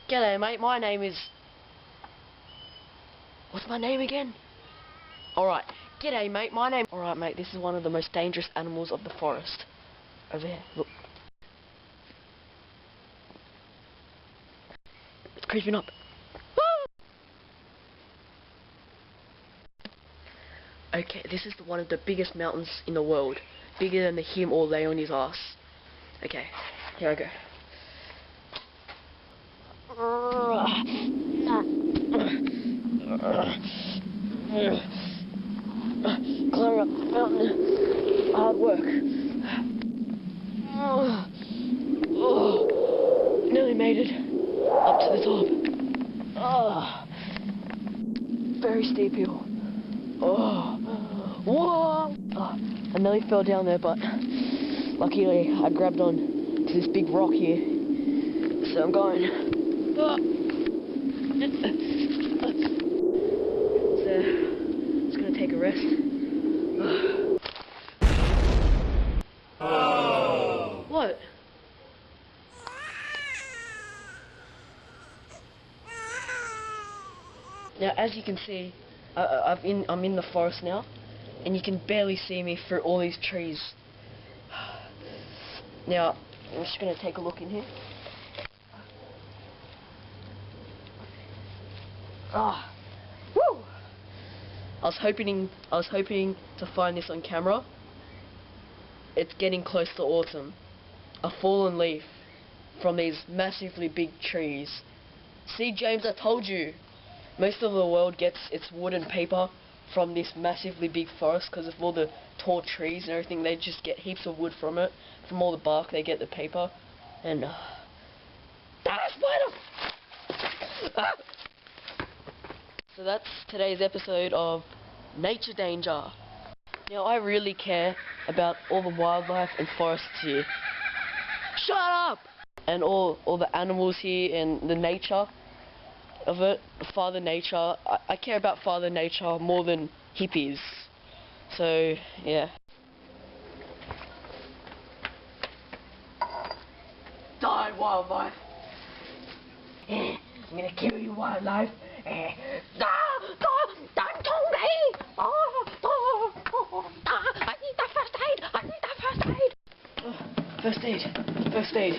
G'day mate, my name is... What's my name again? Alright, g'day mate, my name... Alright mate, this is one of the most dangerous animals of the forest. Over here, look. It's creeping up. Okay, this is one of the biggest mountains in the world. Bigger than the him or lay on his ass. Okay, here I go. Climb up the mountain. Hard work. Nearly made it. Up to the top. Very steep hill. Whoa! I nearly fell down there, but luckily I grabbed on to this big rock here. So I'm going. Just gonna take a rest. What? Now, as you can see, I'm in the forest now, and you can barely see me through all these trees. Now, I'm just gonna take a look in here. Woo! I was hoping to find this on camera. It's getting close to autumn. A fallen leaf from these massively big trees. See, James, I told you. Most of the world gets its wood and paper from this massively big forest because of all the tall trees and everything. They just get heaps of wood from it. From all the bark, they get the paper. And spider! So that's today's episode of Nature Danger. Now, I really care about all the wildlife and forests here. Shut up! And all the animals here and the nature of it. Father Nature. I care about Father Nature more than hippies. So, yeah. Die, wildlife! I'm gonna kill you, wildlife! Don't kill me! I need that first aid! First aid.